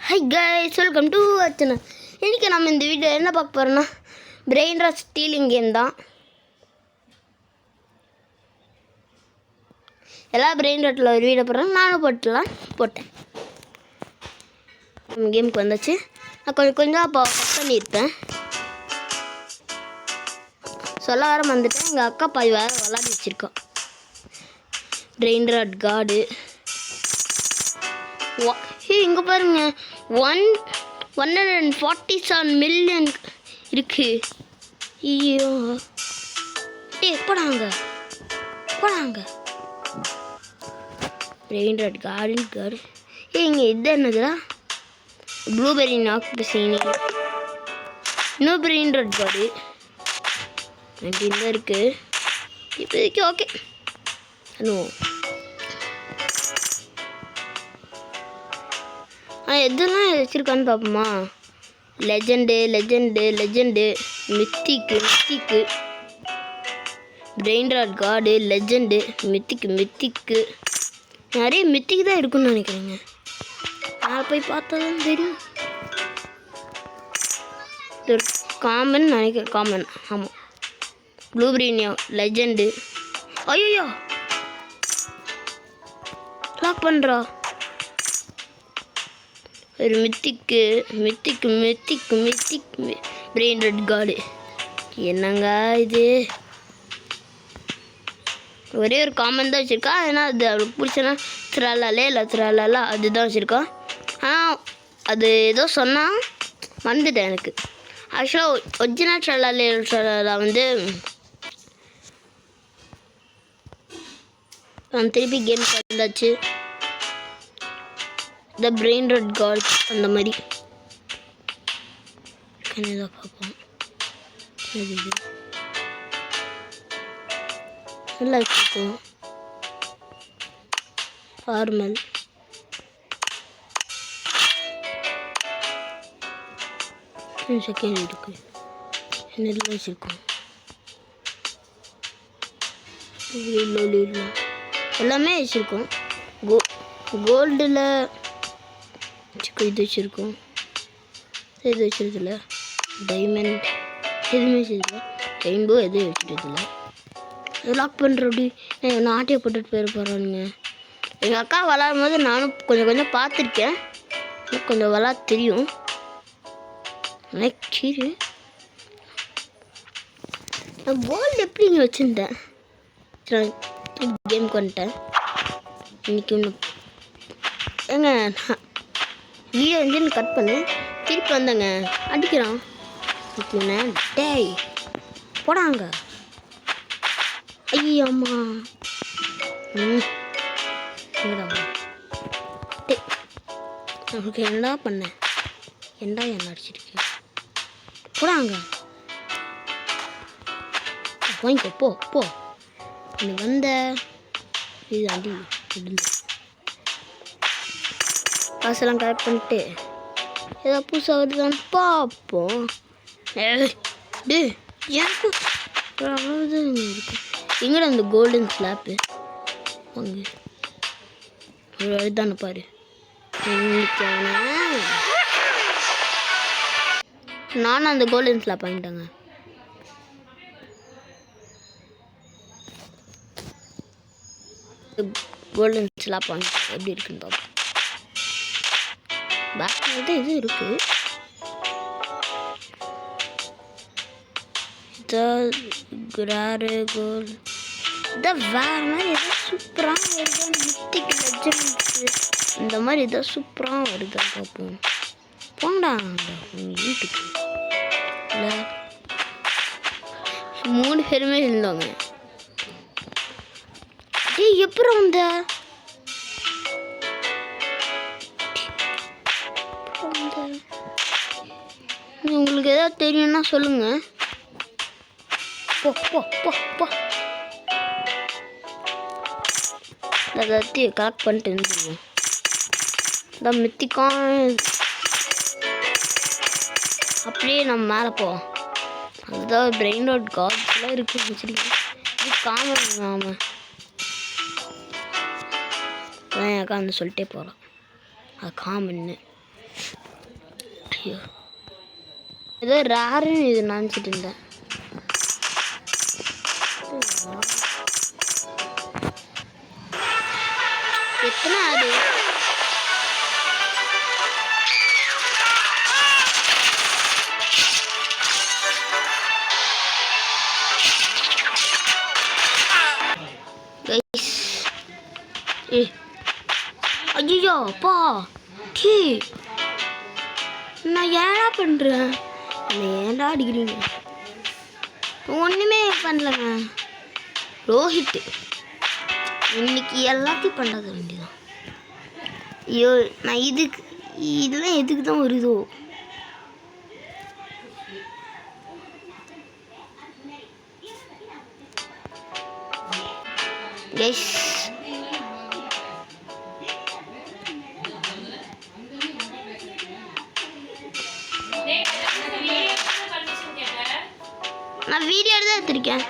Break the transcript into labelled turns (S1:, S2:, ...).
S1: Hi guys, welcome to channel. இன்றைக்கி நம்ம இந்த வீடியோ என்ன பார்க்க போகிறோன்னா பிரெயின் ராட் ஸ்டீலிங் கேம் தான். எல்லா பிரெயின் ராட்டில் ஒரு வீடியோ போடுறேன், நானும் போட்டேன். நம்ம கேமுக்கு வந்தாச்சு. நான் கொஞ்சம் அப்போ பண்ணியிருப்பேன். சொல்ல வர வந்துட்டேன். எங்கள் அக்கா பாய் வேறு விளாடி வச்சுருக்கோம். பிரெயின் ராட் கார்டு இங்கே பாருங்க, 147 மில்லியன் இருக்கு. ஐயோ போடாங்க பிரெயின் ராட் கார்டு. இங்கே இது என்னதுடா? ப்ளூபெர்ரி நாக் பிசினி. இன்னும் பிரெயின் ராட் கார்டு தான் இருக்கு இப்போதைக்கு. ஓகே, எதெல்லாம் வச்சுருக்கான்னு பார்ப்போமா? Legend mythic brain rot card, legend, mythic நிறைய மித்திக்கு தான் இருக்குன்னு நினைக்கிறேங்க. நான் போய் பார்த்தா தான் தெரியும். இது காமன் நினைக்கிறேன். காமன், ஆமாம். Blueberry legend. ஐயோ லாக் பண்ணுறா. ஒரு மித்திக்கு பிரெயின் ராட் கார்டு. என்னங்க இது? ஒரே ஒரு காமன் தான் வச்சுருக்கா. ஏன்னா அது அவளுக்கு பிடிச்சனா திராலா அதுதான் வச்சுருக்கா. ஆனால் அது ஏதோ சொன்னால் மறந்துட்டேன் எனக்கு. ஆக்சுவலாக ஒரிஜினல் ட்ராலா வந்து திருப்பி கேம் வந்தாச்சு. த பிரெயின் ராட் கார்டு அந்த மாதிரி தான் பார்ப்போம். நல்லா வச்சுருக்கோம். ஃபார்மல் செகண்ட் இருக்கு. நெல் வச்சுருக்கோம். எல்லாமே வச்சுருக்கோம். கோல்டில் இது வச்சுருக்கோம். இது வச்சுருதில்ல. டைமண்ட் எதுவுமே வச்சுருதில்ல. ரெயின்போ எதுவும் வச்சுருதில்ல. லாக் பண்ணுற அப்படி நான் ஆட்டையை போட்டுட்டு போகிறானுங்க. எங்கள் அக்கா விளாடும் போது நானும் கொஞ்சம் பார்த்துருக்கேன். எனக்கு கொஞ்சம் விளாட தெரியும். கீழே நான் கோல்டு எப்படி இங்கே வச்சுருந்தேன். கேமுக்கு வந்துட்டேன். இன்றைக்கி ஒன்று ஏங்க, வீடியோ வந்து கட் பண்ணு. திருப்பி வந்தேங்க, அடிக்கிறான். டேய் போடாங்க. ஐயோ அம்மா. நமக்கு என்னடா பண்ணேன்? என்ன அடிச்சிருக்கேன்? போடாங்க. வாங்கிக்கோ, போ. நீ வந்த இது அடி காசெல்லாம் கலெக்ட் பண்ணிட்டு ஏதோ புதுசாக வருதான்னு பார்ப்போம். எனக்கு எங்கடா அந்த கோல்டன் ஸ்லாப்பு வாங்க. ஒரு இதுதானே பாரு. நானும் அந்த கோல்டன் ஸ்லாப் வாங்கிட்டேங்க. கோல்டன் ஸ்லாப் வாங்கி எப்படி இருக்குன்னு பார்ப்போம். பேக் இது இருக்கு. கோல் இதான் வேறு மாதிரி ஏதோ சூப்பராக வருது. மித்திக் லெஜெண்ட் இந்த மாதிரி ஏதோ சூப்பராக வருதுன்னு பார்ப்போம். போங்கடா வீட்டுக்கு. இல்லை 3 பேருமே இருந்தாங்க. எப்படி வந்த? உங்களுக்கு ஏதாவது தெரியும்னா சொல்லுங்க. போ எல்லாத்தையும் கலெக்ட் பண்ணிட்டு இருந்துருவோம். இந்த மித்திக்கான் அப்படியே நம்ம மேலே போவோம். அதுதான் பிரெயின் ராட் கார்ட்ஸ்லாம் இருக்குது வச்சுருக்கேன். இது காமன். ஆமாம், என் அக்கா வந்து சொல்லிட்டே போகிறான் அது காமன்னு. ஐயோ ஏதோ ரேருன்னு இது நினச்சிட்டு இருந்தேன். எத்தனை ஆடு ஐயோ அப்பா டீ நான் ஏடா பண்ணுறேன் ஏன்டா அடிக்கிறீங்க ஒன்றுமே பண்ணலங்க ரோஹித் இன்னைக்கு எல்லாத்தையும் பண்ணாத வேண்டியதான். ஐயோ நான் இதெல்லாம் எதுக்கு தான் வருதோ எஸ் நான் வீடியோ தான் எடுத்திருக்கேன்.